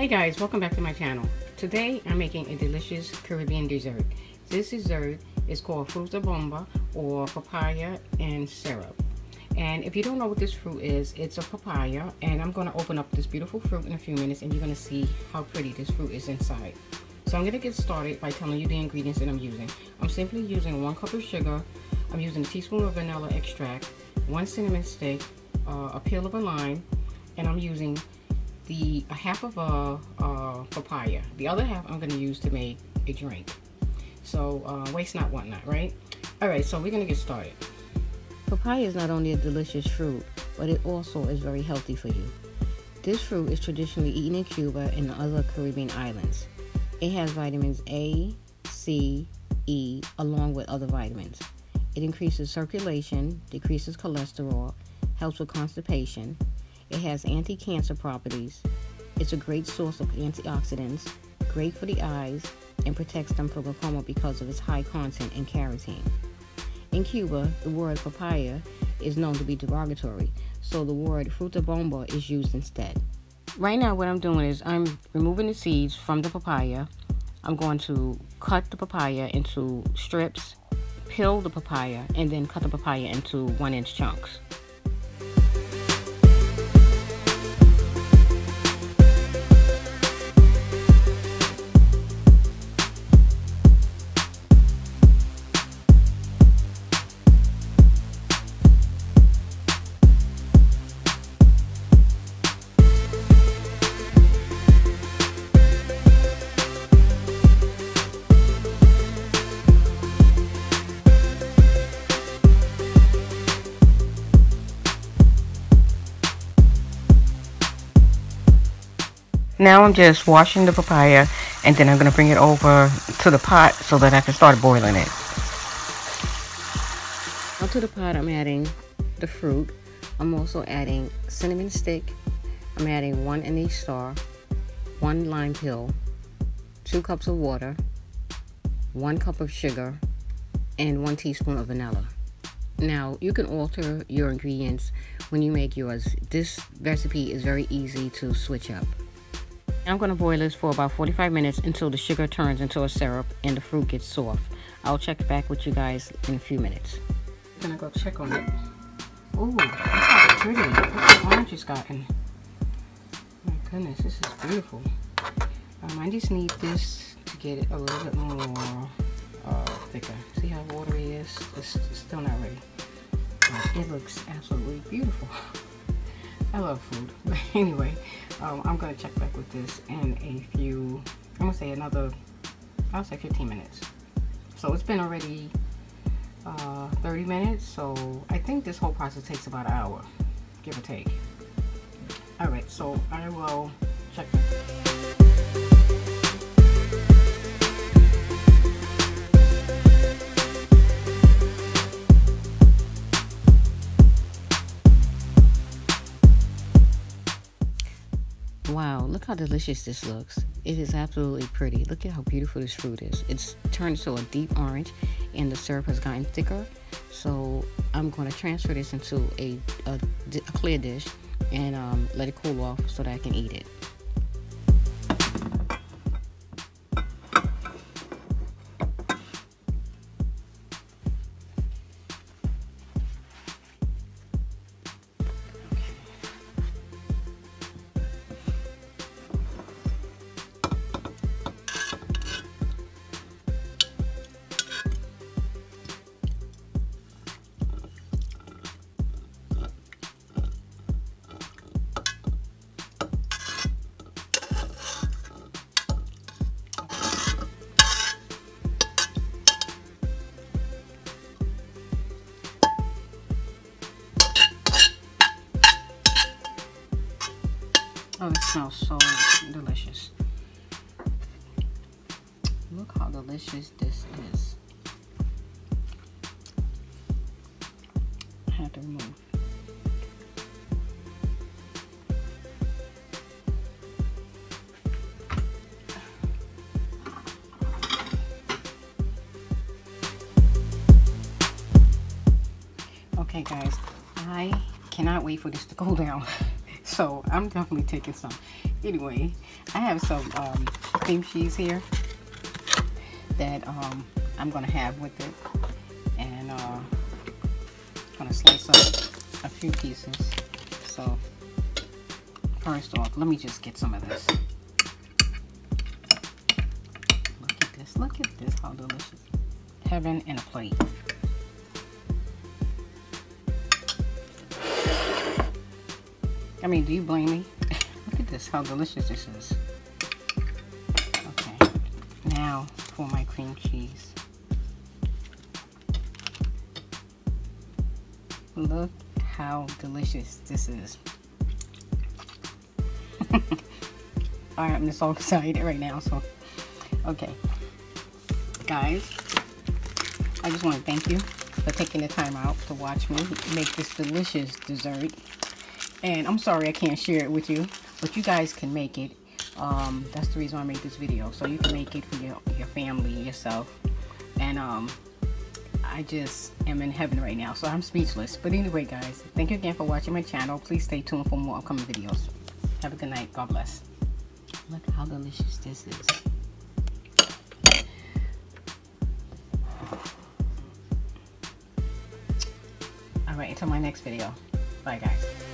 Hey guys, welcome back to my channel. Today I'm making a delicious Caribbean dessert. This dessert is called Frutabomba, or papaya and syrup. And if you don't know what this fruit is, it's a papaya, and I'm going to open up this beautiful fruit in a few minutes and you're going to see how pretty this fruit is inside. So I'm going to get started by telling you the ingredients that I'm using. I'm simply using 1 cup of sugar. I'm using a teaspoon of vanilla extract, 1 cinnamon stick, a peel of a lime, and I'm using a half of a papaya. The other half I'm going to use to make a drink. So waste not, want not, right? Alright, so we're going to get started. Papaya is not only a delicious fruit, but it also is very healthy for you. This fruit is traditionally eaten in Cuba and the other Caribbean islands. It has vitamins A, C, E, along with other vitamins. It increases circulation, decreases cholesterol, helps with constipation. It has anti-cancer properties. It's a great source of antioxidants, great for the eyes, and protects them from glaucoma because of its high content in carotene. In Cuba, the word papaya is known to be derogatory, so the word frutabomba is used instead. Right now what I'm doing is I'm removing the seeds from the papaya. I'm going to cut the papaya into strips, peel the papaya, and then cut the papaya into 1-inch chunks. Now I'm just washing the papaya, and then I'm going to bring it over to the pot so that I can start boiling it. Now to the pot I'm adding the fruit. I'm also adding cinnamon stick. I'm adding 1 anise star, 1 lime peel, 2 cups of water, 1 cup of sugar, and 1 teaspoon of vanilla. Now you can alter your ingredients when you make yours. This recipe is very easy to switch up. I'm going to boil this for about 45 minutes until the sugar turns into a syrup and the fruit gets soft. I'll check back with you guys in a few minutes. I'm going to go check on it. Ooh, look how pretty. Look how orange it's gotten. My goodness, this is beautiful. I just need this to get it a little bit more thicker. See how watery it is? It's still not ready. It looks absolutely beautiful. I love food. But anyway, I'm going to check back with this in a few, I'm going to say another, I'll say 15 minutes. So it's been already 30 minutes, so I think this whole process takes about an hour, give or take. Alright, so I will check back. Wow, look how delicious this looks. It is absolutely pretty. Look at how beautiful this fruit is. It's turned to a deep orange and the syrup has gotten thicker. So I'm going to transfer this into a clear dish and let it cool off so that I can eat it. Oh, it smells so delicious. Look how delicious this is. I have to remove. Okay guys, I cannot wait for this to go down. So I'm definitely taking some. Anyway, I have some cream cheese here that I'm gonna have with it, and gonna slice up a few pieces. So first off, let me just get some of this. Look at this, how delicious. Heaven in a plate. I mean, do you blame me? Look at this, how delicious this is. Okay, now for my cream cheese. Look how delicious this is. Alright, I'm just so excited right now. So, okay. Guys, I just want to thank you for taking the time out to watch me make this delicious dessert. And I'm sorry I can't share it with you, but you guys can make it. That's the reason I made this video, so you can make it for your family, yourself. And I just am in heaven right now, so I'm speechless. But anyway, guys, thank you again for watching my channel. Please stay tuned for more upcoming videos. Have a good night. God bless. Look how delicious this is. Alright, until my next video. Bye, guys.